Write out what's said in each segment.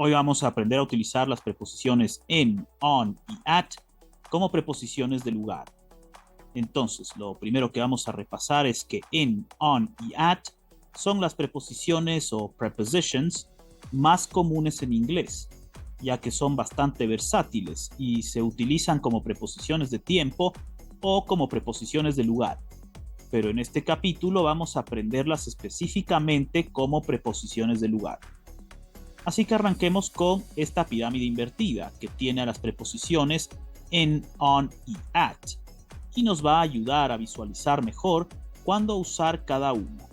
Hoy vamos a aprender a utilizar las preposiciones in, on y at como preposiciones de lugar. Entonces, lo primero que vamos a repasar es que in, on y at son las preposiciones o prepositions más comunes en inglés, ya que son bastante versátiles y se utilizan como preposiciones de tiempo o como preposiciones de lugar. Pero en este capítulo vamos a aprenderlas específicamente como preposiciones de lugar. Así que arranquemos con esta pirámide invertida que tiene a las preposiciones in, on y at y nos va a ayudar a visualizar mejor cuándo usar cada una.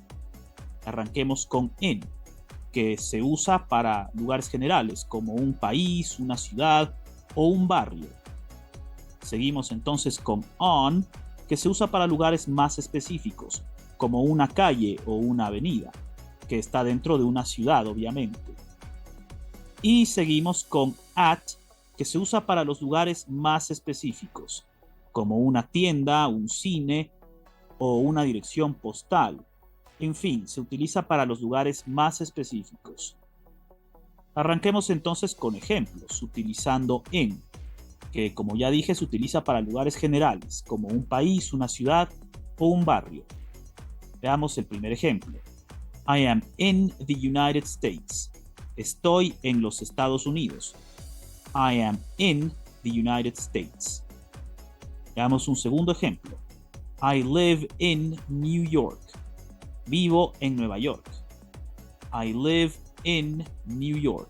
Arranquemos con in, que se usa para lugares generales como un país, una ciudad o un barrio. Seguimos entonces con on, que se usa para lugares más específicos, como una calle o una avenida, que está dentro de una ciudad, obviamente. Y seguimos con at, que se usa para los lugares más específicos, como una tienda, un cine o una dirección postal. En fin, se utiliza para los lugares más específicos. Arranquemos entonces con ejemplos, utilizando in, que como ya dije se utiliza para lugares generales, como un país, una ciudad o un barrio. Veamos el primer ejemplo. I am in the United States. Estoy en los Estados Unidos. I am in the United States. Veamos un segundo ejemplo. I live in New York. Vivo en Nueva York. I live in New York.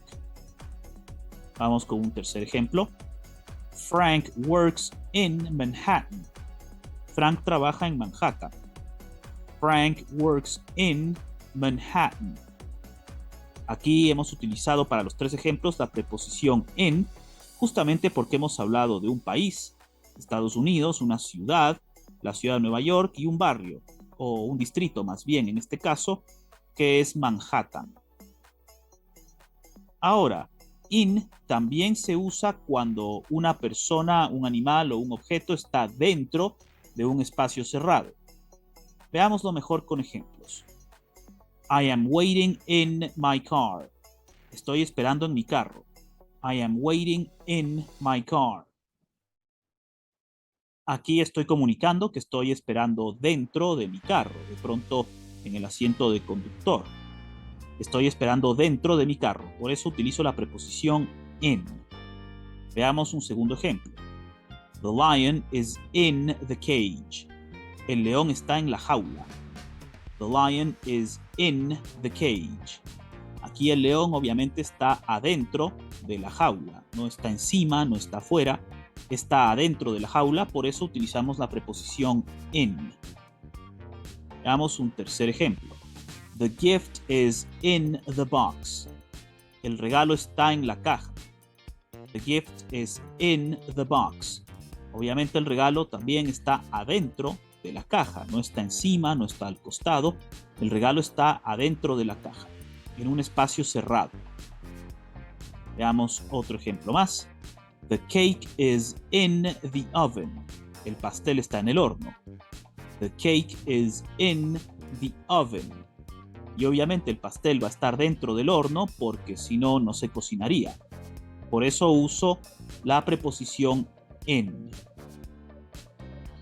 Vamos con un tercer ejemplo. Frank works in Manhattan. Frank trabaja en Manhattan. Frank works in Manhattan. Aquí hemos utilizado para los tres ejemplos la preposición in, justamente porque hemos hablado de un país, Estados Unidos, una ciudad, la ciudad de Nueva York y un barrio, o un distrito más bien en este caso, que es Manhattan. Ahora, in también se usa cuando una persona, un animal o un objeto está dentro de un espacio cerrado. Veámoslo mejor con ejemplos. I am waiting in my car. Estoy esperando en mi carro. I am waiting in my car. Aquí estoy comunicando que estoy esperando dentro de mi carro, de pronto en el asiento de conductor. Estoy esperando dentro de mi carro, por eso utilizo la preposición in. Veamos un segundo ejemplo. The lion is in the cage. El león está en la jaula. The lion is in the cage. Aquí el león obviamente está adentro de la jaula, no está encima, no está afuera, está adentro de la jaula, por eso utilizamos la preposición in. Veamos un tercer ejemplo. The gift is in the box. El regalo está en la caja. The gift is in the box. Obviamente el regalo también está adentro de la caja, no está encima, no está al costado, el regalo está adentro de la caja, en un espacio cerrado. Veamos otro ejemplo más. The cake is in the oven. El pastel está en el horno. The cake is in the oven. Y obviamente el pastel va a estar dentro del horno porque si no, no se cocinaría. Por eso uso la preposición in.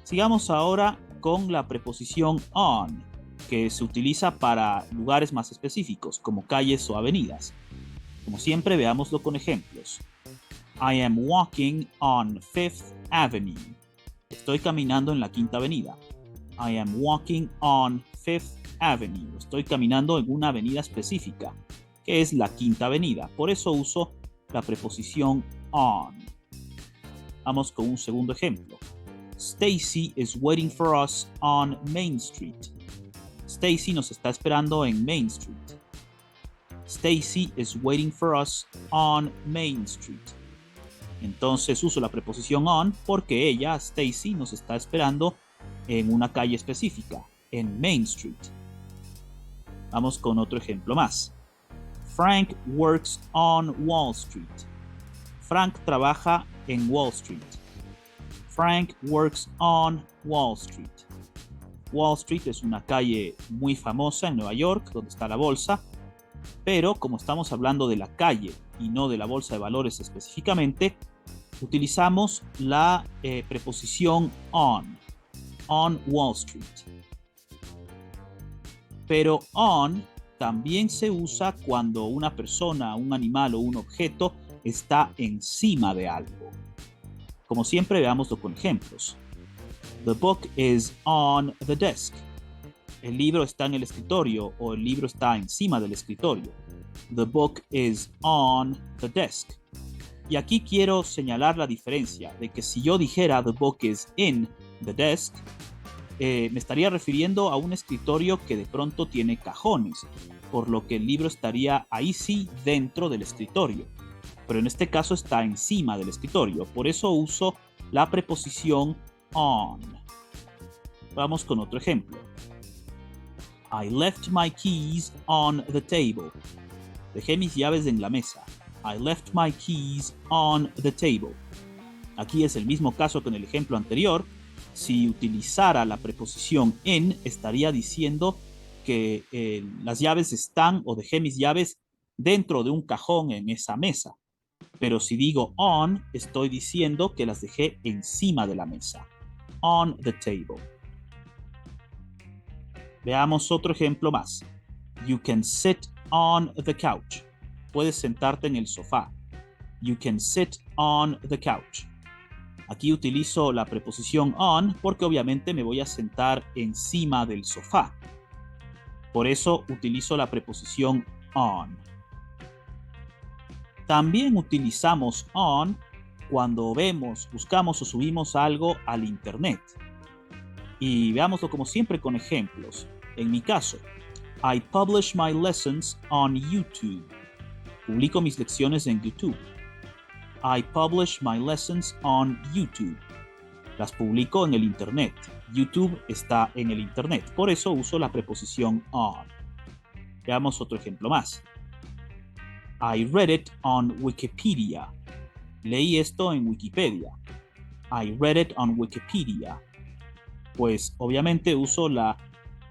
Sigamos ahora con la preposición on, que se utiliza para lugares más específicos, como calles o avenidas. Como siempre, veámoslo con ejemplos. I am walking on Fifth Avenue. Estoy caminando en la Quinta Avenida. I am walking on Fifth Avenue. Estoy caminando en una avenida específica, que es la Quinta Avenida. Por eso uso la preposición on. Vamos con un segundo ejemplo. Stacy is waiting for us on Main Street. Stacy nos está esperando en Main Street. Stacy is waiting for us on Main Street. Entonces uso la preposición on porque ella, Stacy, nos está esperando en una calle específica, en Main Street. Vamos con otro ejemplo más. Frank works on Wall Street. Frank trabaja en Wall Street. Frank works on Wall Street. Wall Street es una calle muy famosa en Nueva York, donde está la bolsa. Pero como estamos hablando de la calle y no de la bolsa de valores específicamente, utilizamos la preposición on Wall Street. Pero on también se usa cuando una persona, un animal o un objeto está encima de algo. Como siempre, veámoslo con ejemplos. The book is on the desk. El libro está en el escritorio o el libro está encima del escritorio. The book is on the desk. Y aquí quiero señalar la diferencia de que si yo dijera the book is in the desk, me estaría refiriendo a un escritorio que de pronto tiene cajones, por lo que el libro estaría ahí sí dentro del escritorio. Pero en este caso está encima del escritorio, por eso uso la preposición on. Vamos con otro ejemplo. I left my keys on the table. Dejé mis llaves en la mesa. I left my keys on the table. Aquí es el mismo caso que en el ejemplo anterior. Si utilizara la preposición en, estaría diciendo que las llaves están o dejé mis llaves dentro de un cajón en esa mesa. Pero si digo on, estoy diciendo que las dejé encima de la mesa. On the table. Veamos otro ejemplo más. You can sit on the couch. Puedes sentarte en el sofá. You can sit on the couch. Aquí utilizo la preposición on porque obviamente me voy a sentar encima del sofá. Por eso utilizo la preposición on. También utilizamos on cuando vemos, buscamos o subimos algo al internet. Y veámoslo como siempre con ejemplos. En mi caso, I publish my lessons on YouTube. Publico mis lecciones en YouTube. I publish my lessons on YouTube. Las publico en el internet. YouTube está en el internet. Por eso uso la preposición on. Veamos otro ejemplo más. I read it on Wikipedia. Leí esto en Wikipedia. I read it on Wikipedia. Pues obviamente uso la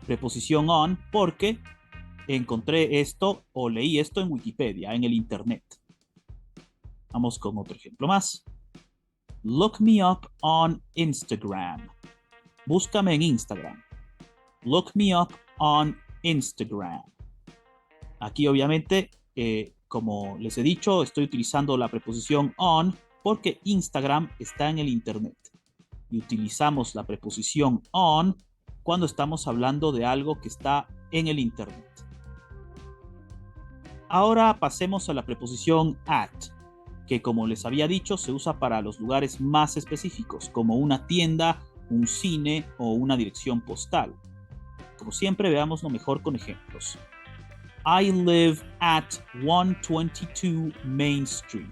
preposición on porque encontré esto o leí esto en Wikipedia, en el internet. Vamos con otro ejemplo más. Look me up on Instagram. Búscame en Instagram. Look me up on Instagram. Aquí obviamente, como les he dicho, estoy utilizando la preposición on porque Instagram está en el internet. Y utilizamos la preposición on cuando estamos hablando de algo que está en el internet. Ahora pasemos a la preposición at, que como les había dicho se usa para los lugares más específicos, como una tienda, un cine o una dirección postal. Como siempre, veámoslo mejor con ejemplos. I live at 122 Main Street.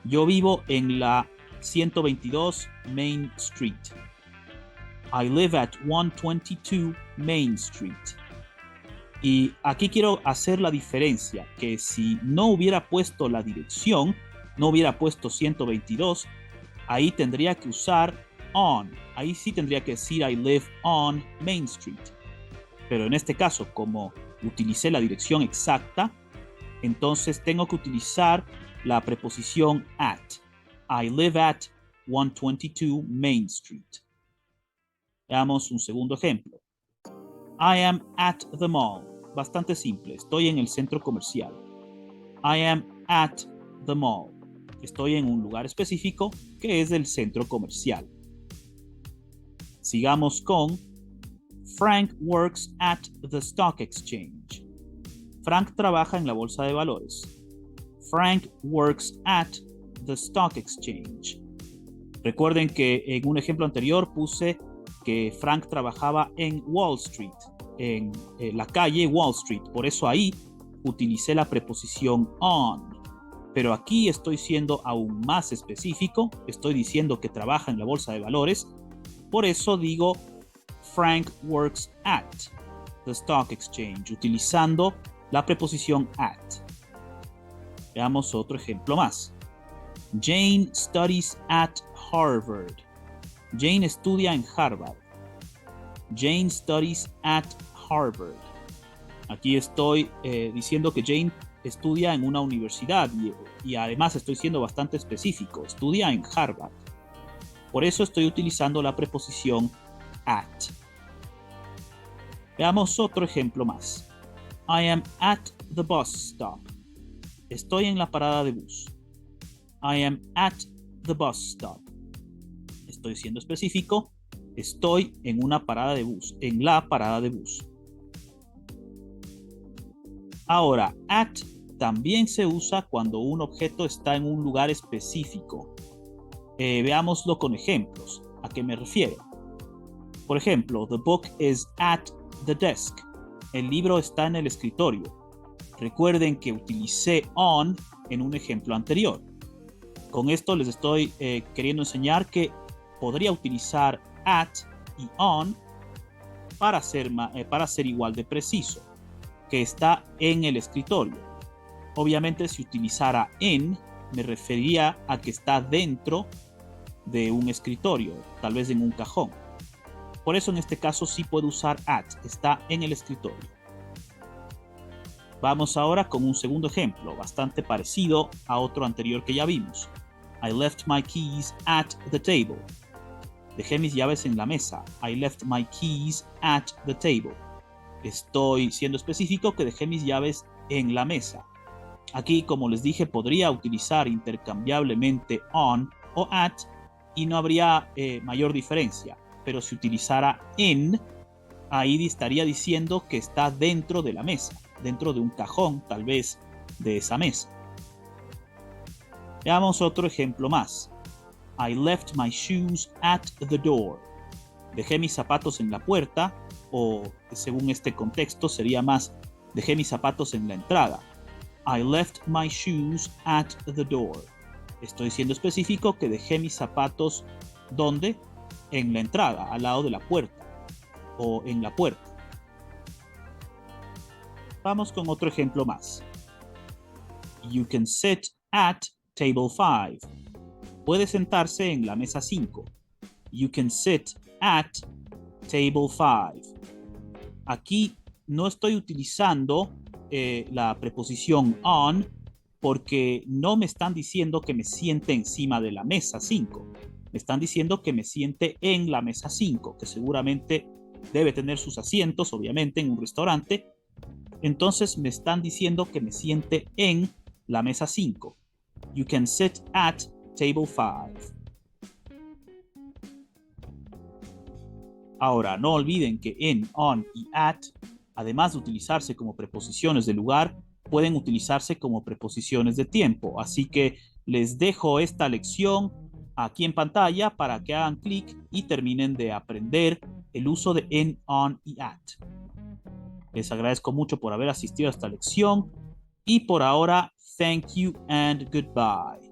Yo vivo en la 122 Main Street. I live at 122 Main Street. Y aquí quiero hacer la diferencia, que si no hubiera puesto la dirección, no hubiera puesto 122, ahí tendría que usar on. Ahí sí tendría que decir I live on Main Street. Pero en este caso, como utilicé la dirección exacta, entonces tengo que utilizar la preposición at. I live at 122 Main Street. Veamos un segundo ejemplo. I am at the mall. Bastante simple. Estoy en el centro comercial. I am at the mall. Estoy en un lugar específico que es el centro comercial. Sigamos con Frank works at the stock exchange. Frank trabaja en la bolsa de valores. Frank works at the stock exchange. Recuerden que en un ejemplo anterior puse que Frank trabajaba en Wall Street, en la calle Wall Street. Por eso ahí utilicé la preposición on. Pero aquí estoy siendo aún más específico. Estoy diciendo que trabaja en la bolsa de valores. Por eso digo Frank works at the stock exchange, utilizando la preposición at. Veamos otro ejemplo más. Jane studies at Harvard. Jane estudia en Harvard. Jane studies at Harvard. Aquí estoy diciendo que Jane estudia en una universidad y además estoy siendo bastante específico. Estudia en Harvard. Por eso estoy utilizando la preposición at. Veamos otro ejemplo más. I am at the bus stop. Estoy en la parada de bus. I am at the bus stop. Estoy siendo específico. Estoy en una parada de bus, en la parada de bus. Ahora, at también se usa cuando un objeto está en un lugar específico. Veámoslo con ejemplos. ¿A qué me refiero? Por ejemplo, the book is at the desk. El libro está en el escritorio. Recuerden que utilicé on en un ejemplo anterior. Con esto les estoy queriendo enseñar que podría utilizar at y on para ser igual de preciso, que está en el escritorio. Obviamente, si utilizara en, me refería a que está dentro de un escritorio, tal vez en un cajón. Por eso en este caso sí puedo usar at, está en el escritorio. Vamos ahora con un segundo ejemplo, bastante parecido a otro anterior que ya vimos. I left my keys at the table. Dejé mis llaves en la mesa. I left my keys at the table. Estoy siendo específico que dejé mis llaves en la mesa. Aquí, como les dije, podría utilizar intercambiablemente on o at y no habría mayor diferencia. Pero si utilizara en, ahí estaría diciendo que está dentro de la mesa, dentro de un cajón, tal vez, de esa mesa. Veamos otro ejemplo más. I left my shoes at the door. Dejé mis zapatos en la puerta, o según este contexto sería más, dejé mis zapatos en la entrada. I left my shoes at the door. Estoy siendo específico que dejé mis zapatos, ¿dónde? En la entrada, al lado de la puerta, o en la puerta. Vamos con otro ejemplo más. You can sit at table 5. Puede sentarse en la mesa 5. You can sit at table 5. Aquí no estoy utilizando la preposición on porque no me están diciendo que me siente encima de la mesa 5. Me están diciendo que me siente en la mesa 5, que seguramente debe tener sus asientos, obviamente, en un restaurante. Entonces me están diciendo que me siente en la mesa 5. You can sit at table 5. Ahora, no olviden que en, on y at, además de utilizarse como preposiciones de lugar, pueden utilizarse como preposiciones de tiempo. Así que les dejo esta lección aquí en pantalla para que hagan clic y terminen de aprender el uso de en, on y at. Les agradezco mucho por haber asistido a esta lección y por ahora, thank you and goodbye.